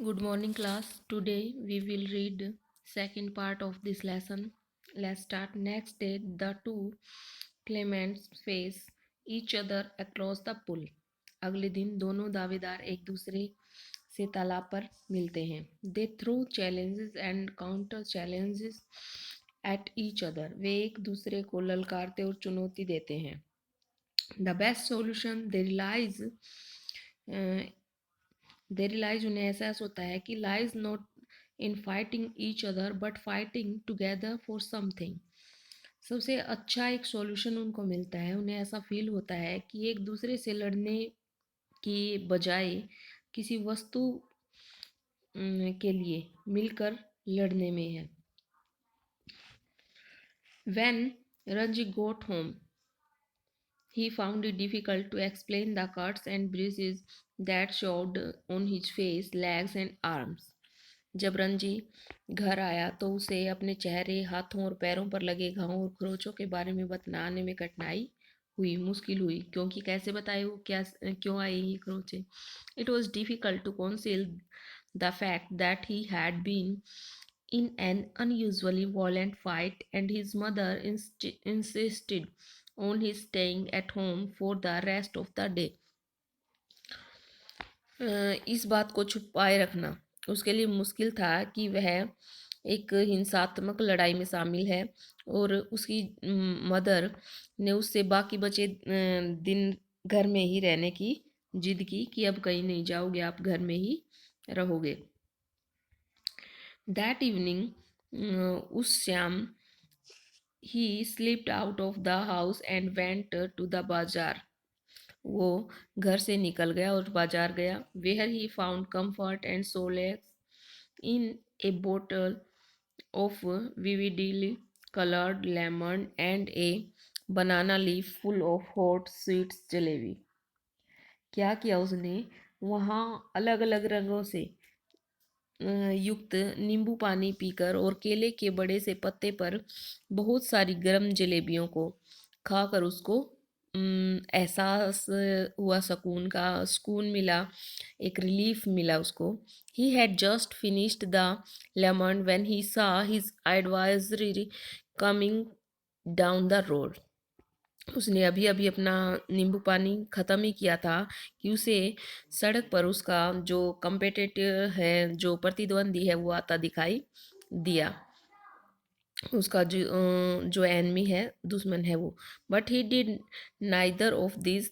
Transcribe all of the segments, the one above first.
Good morning, class. Today we will read second part of this lesson. Let's start. Next day, the two claimants face each other across the pool. अगले दिन दोनों दावेदार एक दूसरे से तालाब पर मिलते हैं. They throw challenges and counter challenges at each other. वे एक दूसरे को ललकारते और चुनौती देते हैं. The best solution they realize उन्हें एहसास होता है कि lies not in fighting each other but fighting together for something. सबसे अच्छा एक सॉल्यूशन उनको मिलता है. उन्हें ऐसा फील होता है कि एक दूसरे से लड़ने की बजाय किसी वस्तु के लिए मिलकर लड़ने में है. When Ranji got home, he found it difficult to explain the cuts and bruises that showed on his face, legs and arms. जब रंजी घर आया तो उसे अपने चेहरे, हाथों और पैरों पर लगे घावों और खरोचों के बारे में बताने में मुश्किल हुई, क्योंकि कैसे बताए वो क्यों आए ये खरोचे. It was difficult to conceal the fact that he had been in an unusually violent fight and his mother insisted on his staying at home for the rest of the day. इस बात को छुपाए रखना उसके लिए मुश्किल था कि वह एक हिंसात्मक लड़ाई में शामिल है और उसकी मदर ने उससे बाकी बचे दिन घर में ही रहने की जिद की कि अब कहीं नहीं जाओगे, आप घर में ही रहोगे. दैट इवनिंग उस शाम he slipped out of the house and went to the बाजार. वो घर से निकल गया और बाजार गया. Where he found comfort and solace in a bottle of vividly colored lemon and a banana leaf full of hot sweet jalebi. क्या किया उसने? वहाँ अलग अलग रंगों से युक्त नींबू पानी पीकर और केले के बड़े से पत्ते पर बहुत सारी गर्म जलेबियों को खाकर उसको एहसास हुआ, सुकून मिला, एक रिलीफ मिला उसको. He had just finished the lemon when he सा his advisory coming down the road. उसने अभी अभी अपना नींबू पानी ख़त्म ही किया था कि उसे सड़क पर उसका जो कम्पिटिटर है, जो प्रतिद्वंदी है, वो आता दिखाई दिया. उसका जो एनमी है, दुश्मन है वो. But he did neither of these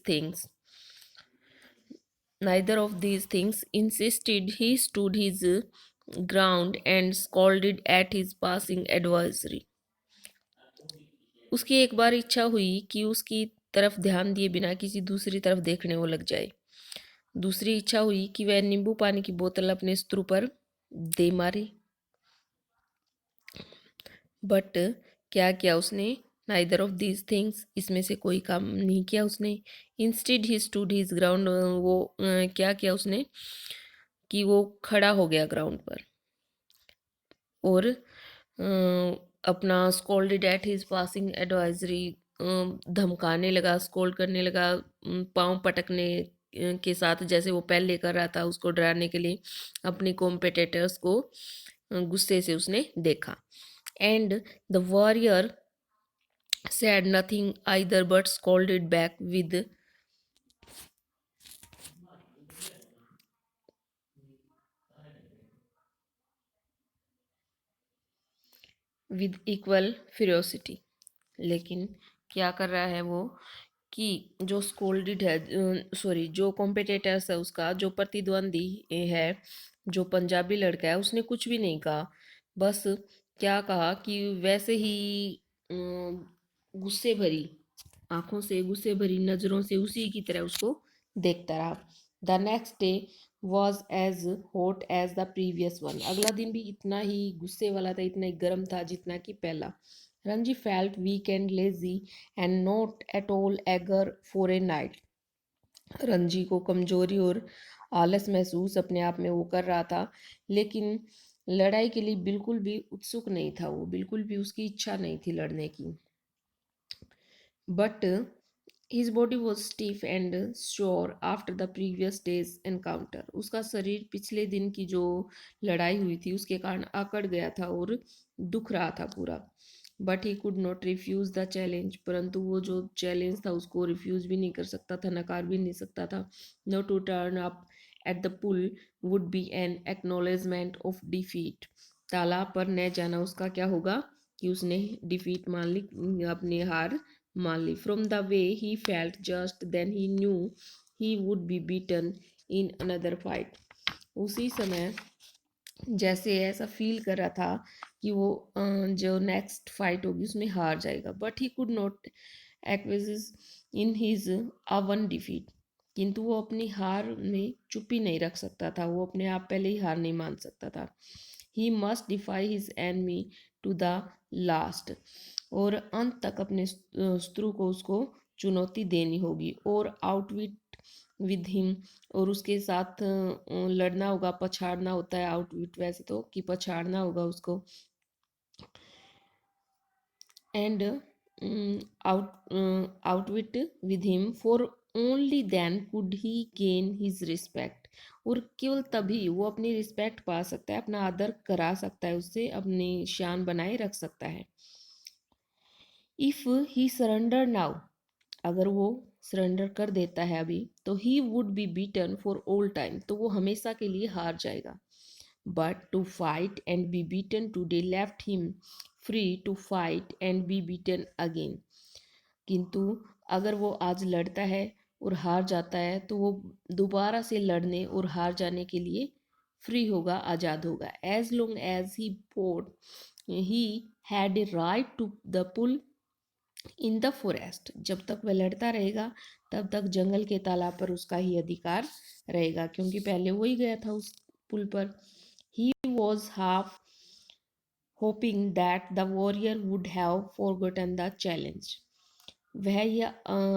things insisted he stood his ground and scolded at his passing advisory. उसकी एक बार इच्छा हुई कि उसकी तरफ ध्यान दिए बिना किसी दूसरी तरफ देखने वो लग जाए. दूसरी इच्छा हुई कि वह नींबू पानी की बोतल अपने शत्रु पर दे मारे. बट क्या किया उसने? नाइदर ऑफ दीज थिंग्स, इसमें से कोई काम नहीं किया उसने. Instead he stood his ground, वो क्या किया उसने कि वो खड़ा हो गया ग्राउंड पर और अपना scolded at his passing advisory, धमकाने लगा, स्कोल्ड करने लगा, पाँव पटकने के साथ, जैसे वो पहले कर रहा था उसको डराने के लिए. अपने कॉम्पिटिटर्स को गुस्से से उसने देखा. And the warrior said nothing either but scolded back with equal ferocity. लेकिन क्या कर रहा है वो कि जो स्कोल्डेड है, जो कॉम्पिटिटर्स है उसका, जो प्रतिद्वंदी है, जो पंजाबी लड़का है, उसने कुछ भी नहीं कहा. बस क्या कहा कि वैसे ही गुस्से भरी आंखों से, गुस्से भरी नज़रों से उसी की तरह उसको देखता रहा. The next day was as hot as the previous one. अगला दिन भी इतना ही गुस्से वाला था, इतना ही गर्म था जितना कि पहला. Ranji felt weak and lazy and not at all eager for a night. Ranji को कमजोरी और आलस महसूस अपने आप में वो कर रहा था, लेकिन लड़ाई के लिए बिल्कुल भी उत्सुक नहीं था. वो बिल्कुल भी उसकी इच्छा नहीं थी लड़ने की. But His body was stiff and sore after the previous day's encounter. उसका शरीर पिछले दिन की जो लड़ाई हुई थी उसके कारण अकड़ गया था और दुख रहा था पूरा. But he could not refuse the challenge. परंतु वो जो चैलेंज था उसको रिफ्यूज भी नहीं कर सकता था, नकार भी नहीं सकता था. No to turn up at the pool would be an acknowledgement of defeat. तालाब पर न जाना उसका क्या होगा कि उसने डिफीट मान ली, अपनी हार मान ली. From the way he felt just then he knew he would be beaten in another fight. उसी समय जैसे ऐसा फील कर रहा था कि वो जो नेक्स्ट फाइट होगी उसमें हार जाएगा. But he could not acquiesce in his own defeat. किंतु वो अपनी हार में चुप्पी नहीं रख सकता था, वो अपने आप पहले ही हार नहीं मान सकता था. He must defy his enemy to the last. और अंत तक अपने शत्रु को उसको चुनौती देनी होगी. और आउटविट विद हिम. और उसके साथ लड़ना होगा, पछाड़ना होता है आउटविट वैसे तो, कि पछाड़ना होगा उसको. And outwit with him for only then could he gain his respect. और केवल तभी वो अपनी रिस्पेक्ट पा सकता है, अपना आदर करा सकता है, उससे अपनी शान बनाए रख सकता है. If he surrender now. अगर वो सरेंडर कर देता है अभी तो he would be beaten for all time. तो वो हमेशा के लिए हार जाएगा. But to fight and be beaten today left him free to fight and be beaten again. किंतु अगर वो आज लड़ता है और हार जाता है तो वो दोबारा से लड़ने और हार जाने के लिए फ्री होगा, आज़ाद होगा. As long as he fought he had a right to the pool in the forest. जब तक वह लड़ता रहेगा तब तक जंगल के तालाब पर उसका ही अधिकार रहेगा, क्योंकि पहले वो ही गया था उस पुल पर. He was half hoping that the warrior would have forgotten the challenge. वह यह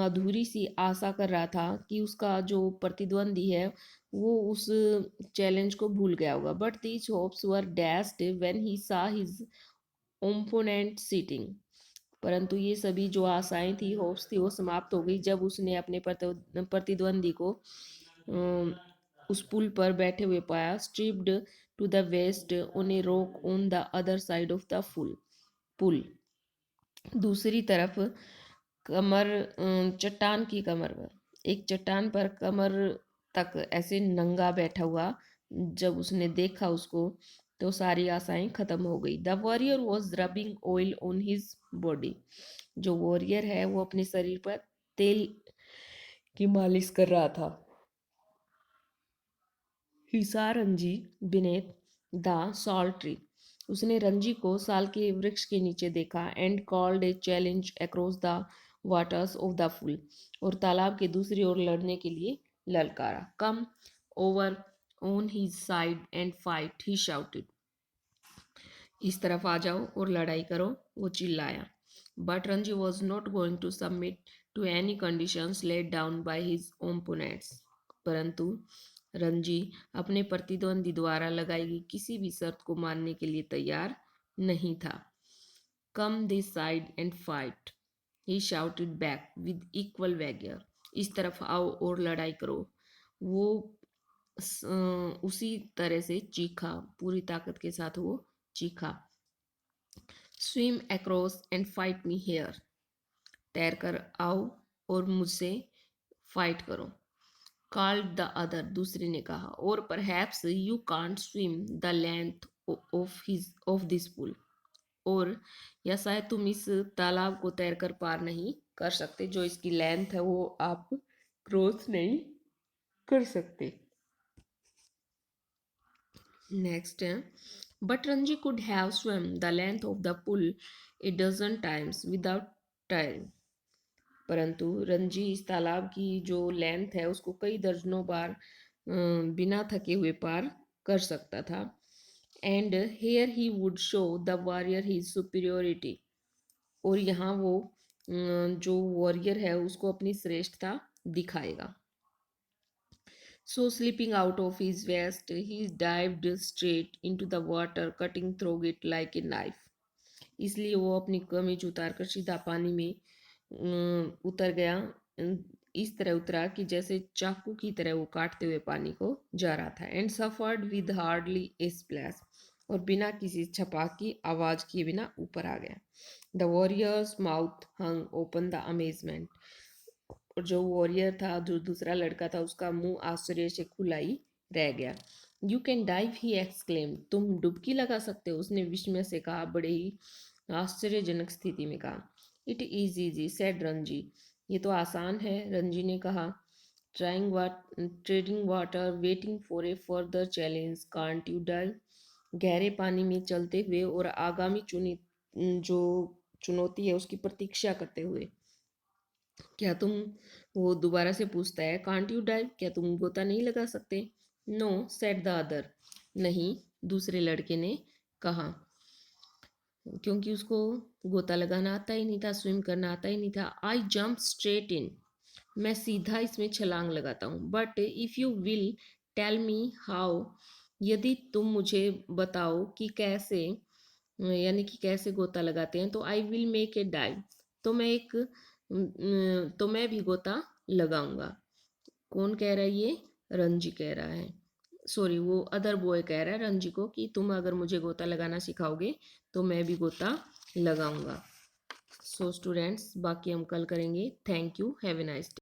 अधूरी सी आशा कर रहा था कि उसका जो प्रतिद्वंदी है वो उस चैलेंज को भूल गया होगा. But these hopes were dashed when he सा हिज ओपोनेंट सीटिंग. परंतु ये सभी जो आशाएं थी, होप्स थी, वो समाप्त हो गई जब उसने अपने प्रतिद्वंदी को उस पुल पर बैठे हुए पाया. Stripped to the waist on a rock on the other side of the pool pool. दूसरी तरफ कमर चट्टान की कमर पर, एक चट्टान पर कमर तक ऐसे नंगा बैठा हुआ. जब उसने देखा उसको तो सारी आशाएं खत्म हो गई. The warrior was rubbing oil on his body. जो वॉरियर है वो अपने शरीर पर तेल की मालिश कर रहा था. He saw Ranji beneath the sal tree. उसने रंजी को साल के वृक्ष के नीचे देखा. And called a challenge across the waters of the pool. और तालाब के दूसरी ओर लड़ने के लिए ललकारा. Come over on his side and fight, he shouted. इस तरफ आ जाओ और लड़ाई करो, वो चिल्लाया. But Ranji was not going to submit to any conditions laid down by his opponents. परंतु रंजी अपने प्रतिद्वंदी द्वारा लगाई गई किसी भी शर्त को मानने के लिए तैयार नहीं था. Come this side and fight, he shouted back with equal vigour. इस तरफ आओ और लड़ाई करो, वो उसी तरह से चीखा, पूरी ताकत के साथ वो चीखा. Swim across and fight me here. तैर कर आओ और मुझसे फाइट करो. Called the other. दूसरे ने कहा. और perhaps you can't swim the length of this pool. और या शायद तुम इस तालाब को तैरकर पार नहीं कर सकते, जो इसकी लेंथ है वो आप क्रॉस नहीं कर सकते. नेक्स्ट है. But Ranji could have swim the length of the pool a dozen times without tiring. परंतु रंजी इस तालाब की जो लेंथ है उसको कई दर्जनों बार बिना थके हुए पार कर सकता था. And here he would show the warrior his superiority. और यहाँ वो जो वॉरियर है उसको अपनी श्रेष्ठता दिखाएगा. So slipping out of his vest, he dived straight into the water, cutting through it like a knife. इसलिए वो अपनी कमीज उतार कर सीधा पानी में उतर गया, इस तरह उतरा कि जैसे चाकू की तरह वो काटते हुए पानी को जा रहा था। And suffered with hardly A splash, और बिना किसी छपाक की आवाज किए बिना ऊपर आ गया। The warriors mouth hung open the amazement, और जो वॉरियर था, जो दूसरा लड़का था, उसका मुंह आश्चर्य से खुला ही रह गया। You can dive, he exclaim, तुम डुबकी लगा सकते हो, उसने विस्मय से कहा, बड़े ही आश्चर्यजनक स्थिति में कहा। It is easy said Ranji, ये तो आसान है, रंजी ने कहा। Trading water, waiting for a further challenge, can't you dive, गहरे पानी में चलते हुए और आगामी जो चुनौती है उसकी प्रतीक्षा करते हुए, क्या तुम, वो दोबारा से पूछता है, कांट यू डाइव, क्या तुम गोता नहीं लगा सकते? नो सेड द अदर, नहीं, दूसरे लड़के ने कहा, क्योंकि उसको गोता लगाना आता ही नहीं था, स्विम करना आता ही नहीं था। आई जंप स्ट्रेट इन, मैं सीधा इसमें छलांग लगाता हूँ। But if you will tell me how, यदि तुम मुझे बताओ कि कैसे, यानी कि कैसे गोता लगाते हैं, तो I will make a dive, तो तो मैं भी गोता लगाऊंगा। कौन कह रहा है ये? रंजी कह रहा है, सॉरी, वो अदर बॉय कह रहा है रंजी को कि तुम अगर मुझे गोता लगाना सिखाओगे तो मैं भी गोता लगाऊंगा। सो स्टूडेंट्स, बाकी हम कल करेंगे। Thank you, have a nice day.